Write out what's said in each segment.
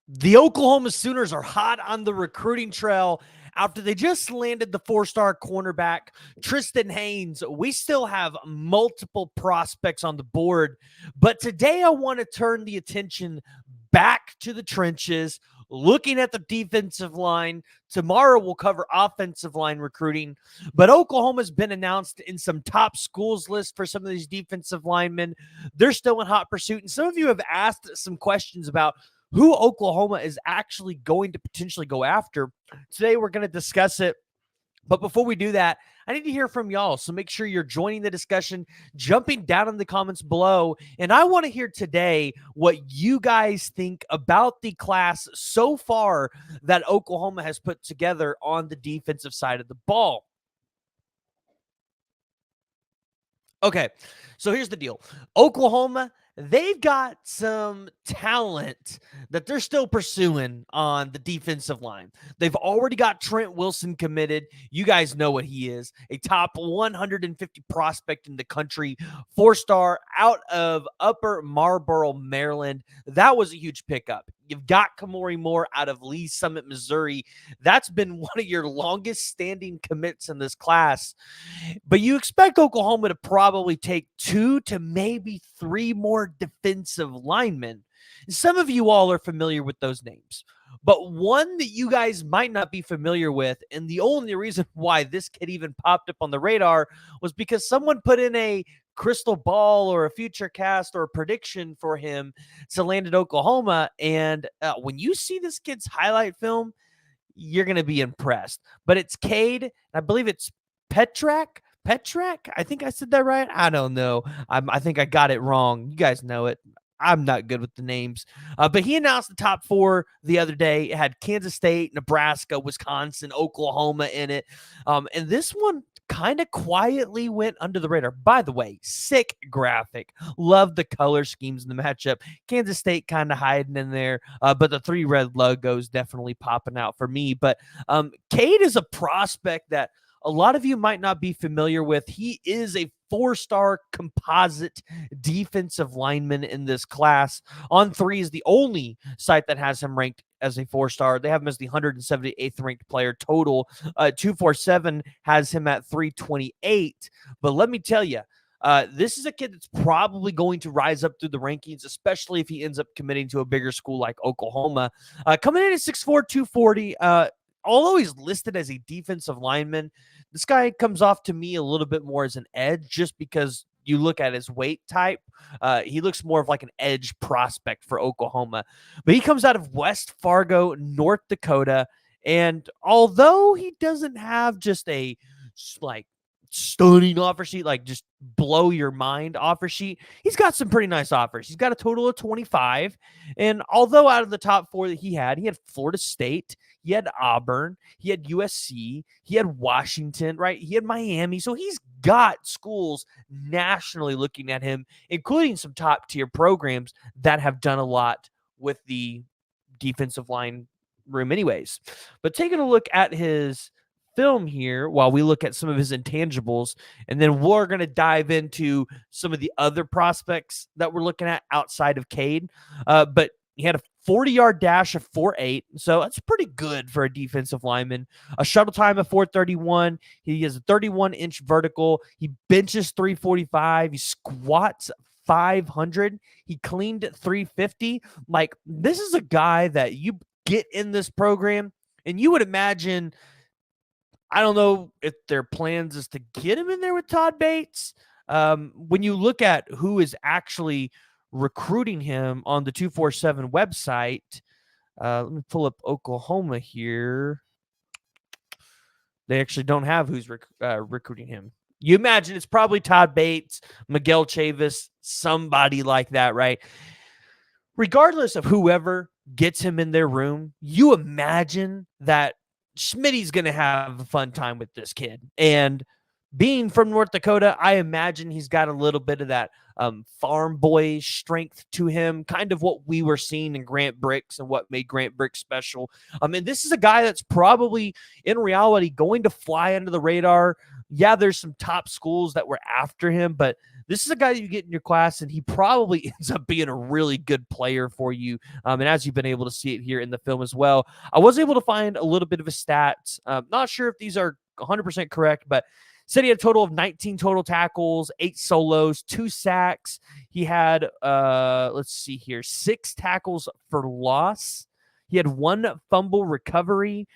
The Oklahoma Sooners are hot on the recruiting trail after they just landed the four-star cornerback, Tristan Haynes. We still have multiple prospects on the board, but today I want to turn the attention back to the trenches, looking at the defensive line. Tomorrow we'll cover offensive line recruiting, but Oklahoma's been announced in some top schools list for some of these defensive linemen. They're still in hot pursuit, and some of you have asked some questions about who Oklahoma is actually going to potentially go after. Today, we're going to discuss it. But before we do that, I need to hear from y'all. So make sure you're joining the discussion, jumping down in the comments below. And I want to hear today what you guys think about the class so far that Oklahoma has put together on the defensive side of the ball. Okay, so here's the deal. Oklahoma, they've got some talent that they're still pursuing on the defensive line. They've already got Trent Wilson committed. You guys know what he is, a top 150 prospect in the country, four-star out of Upper Marlboro, Maryland. That was a huge pickup. You've got Kamori Moore out of Lee Summit, Missouri. That's been one of your longest standing commits in this class. But you expect Oklahoma to probably take 2 to maybe 3 more defensive linemen. Some of you all are familiar with those names, but one that you guys might not be familiar with, and the only reason why this kid even popped up on the radar was because someone put in a crystal ball or a future cast or a prediction for him to land at Oklahoma. And when you see this kid's highlight film, you're going to be impressed. But it's Cade, I believe it's Petrak. I think I said that right. I don't know. I think I got it wrong. You guys know it. I'm not good with the names. But he announced the top 4 the other day. It had Kansas State, Nebraska, Wisconsin, Oklahoma in it. And this one kind of quietly went under the radar. By the way, sick graphic. Love the color schemes in the matchup. Kansas State kind of hiding in there, but the 3 red logos definitely popping out for me. But Cade is a prospect that a lot of you might not be familiar with. He is a 4-star composite defensive lineman in this class. On3 is the only site that has him ranked as a 4-star. They have him as the 178th ranked player total. 247 has him at 328. But let me tell you, this is a kid that's probably going to rise up through the rankings, especially if he ends up committing to a bigger school like Oklahoma. Coming in at 6'4", 240, although he's listed as a defensive lineman, this guy comes off to me a little bit more as an edge just because you look at his weight type. He looks more of like an edge prospect for Oklahoma. But he comes out of West Fargo, North Dakota. And although he doesn't have just a like stunning offer sheet, like just blow your mind offer sheet, he's got some pretty nice offers. He's got a total of 25. And although out of the top 4 that he had Florida State, he had Auburn, he had USC, he had Washington, right? He had Miami. So he's got schools nationally looking at him, including some top tier programs that have done a lot with the defensive line room anyways. But taking a look at his film here while we look at some of his intangibles, and then we're going to dive into some of the other prospects that we're looking at outside of Cade. But he had a 40-yard dash of 4.8, so that's pretty good for a defensive lineman. A shuttle time of 4.31. He has a 31-inch vertical. He benches 345. He squats 500. He cleaned at 350. Like, this is a guy that you get in this program, and you would imagine, I don't know if their plans is to get him in there with Todd Bates. When you look at who is actually recruiting him on the 247 website, let me pull up Oklahoma here. They actually don't have who's recruiting him. You imagine it's probably Todd Bates, Miguel Chavis, somebody like that, right? Regardless of whoever gets him in their room, you imagine that Schmitty's going to have a fun time with this kid. And being from North Dakota, I imagine he's got a little bit of that farm boy strength to him, kind of what we were seeing in Grant Bricks and what made Grant Bricks special. And this is a guy that's probably, in reality, going to fly under the radar. Yeah, there's some top schools that were after him, but This is a guy that you get in your class, and he probably ends up being a really good player for you. And as you've been able to see it here in the film as well, I was able to find a little bit of his stats. Not sure if these are 100% correct, but said he had a total of 19 total tackles, 8 solos, 2 sacks. He had, let's see here, 6 tackles for loss. He had 1 fumble recovery.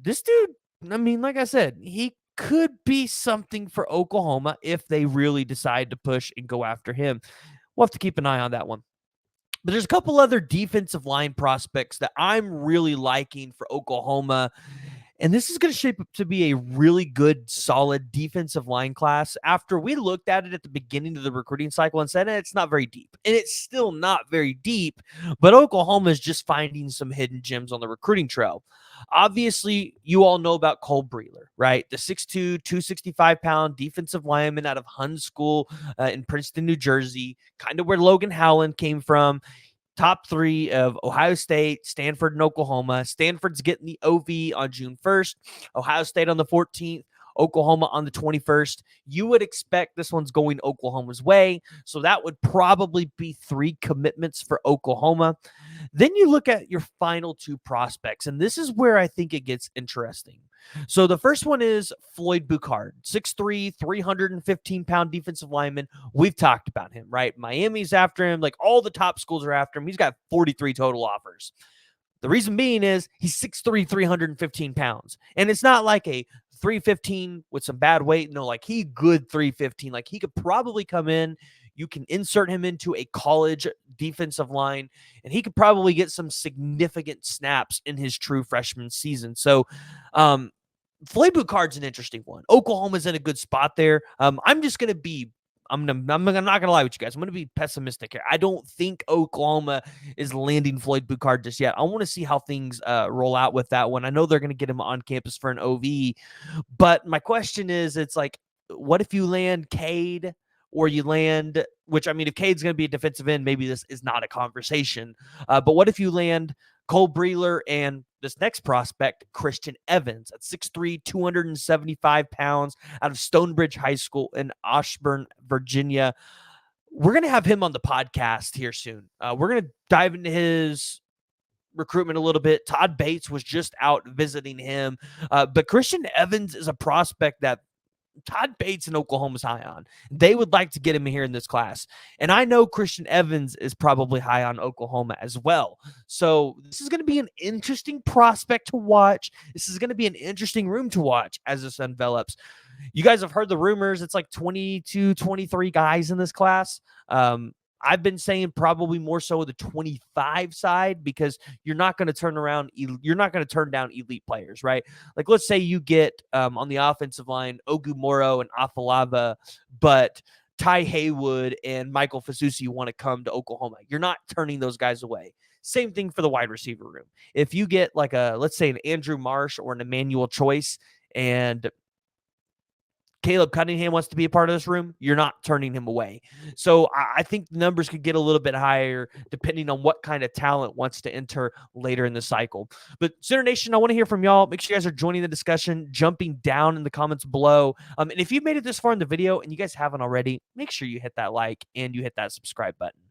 This dude, I mean, like I said, he could be something for Oklahoma if they really decide to push and go after him. We'll have to keep an eye on that one. But there's a couple other defensive line prospects that I'm really liking for Oklahoma. And this is going to shape up to be a really good, solid defensive line class. After we looked at it at the beginning of the recruiting cycle and said, it's not very deep. And it's still not very deep, but Oklahoma is just finding some hidden gems on the recruiting trail. Obviously, you all know about Cole Breeler, right? The 6'2", 265-pound defensive lineman out of Hun School in Princeton, New Jersey, kind of where Logan Howland came from. Top 3 of Ohio State, Stanford, and Oklahoma. Stanford's getting the OV on June 1st, Ohio State on the 14th, Oklahoma on the 21st. You would expect this one's going Oklahoma's way, so that would probably be 3 commitments for Oklahoma. Then you look at your final 2 prospects, and this is where I think it gets interesting. So the first one is Floyd Buchard, 6'3", 315-pound defensive lineman. We've talked about him, right? Miami's after him. Like, all the top schools are after him. He's got 43 total offers. The reason being is he's 6'3", 315 pounds. And it's not like a 315 with some bad weight. No, like, he good 315. Like, he could probably come in. You can insert him into a college defensive line, and he could probably get some significant snaps in his true freshman season. So, Floyd Buchard's an interesting one. Oklahoma's in a good spot there. I'm not going to lie with you guys. I'm going to be pessimistic here. I don't think Oklahoma is landing Floyd Buchard just yet. I want to see how things roll out with that one. I know they're going to get him on campus for an OV, but my question is, it's like, what if you land Cade? Or you land, which, I mean, if Cade's going to be a defensive end, maybe this is not a conversation. But what if you land Cole Breeler and this next prospect, Christian Evans, at 6'3", 275 pounds, out of Stonebridge High School in Ashburn, Virginia? We're going to have him on the podcast here soon. We're going to dive into his recruitment a little bit. Todd Bates was just out visiting him. But Christian Evans is a prospect that Todd Bates and Oklahoma's high on. They would like to get him here in this class. And I know Christian Evans is probably high on Oklahoma as well. So this is going to be an interesting prospect to watch. This is going to be an interesting room to watch as this envelops. You guys have heard the rumors. It's like 22, 23 guys in this class. I've been saying probably more so the 25 side, because you're not going to turn down elite players, right? Like, let's say you get on the offensive line Ogu Moro and Afalava, but Ty Haywood and Michael Fasusi want to come to Oklahoma. You're not turning those guys away. Same thing for the wide receiver room. If you get like let's say an Andrew Marsh or an Emmanuel Choice, and Caleb Cunningham wants to be a part of this room, you're not turning him away. So I think the numbers could get a little bit higher depending on what kind of talent wants to enter later in the cycle. But Sooner Nation, I want to hear from y'all. Make sure you guys are joining the discussion, jumping down in the comments below. And if you've made it this far in the video and you guys haven't already, make sure you hit that like and you hit that subscribe button.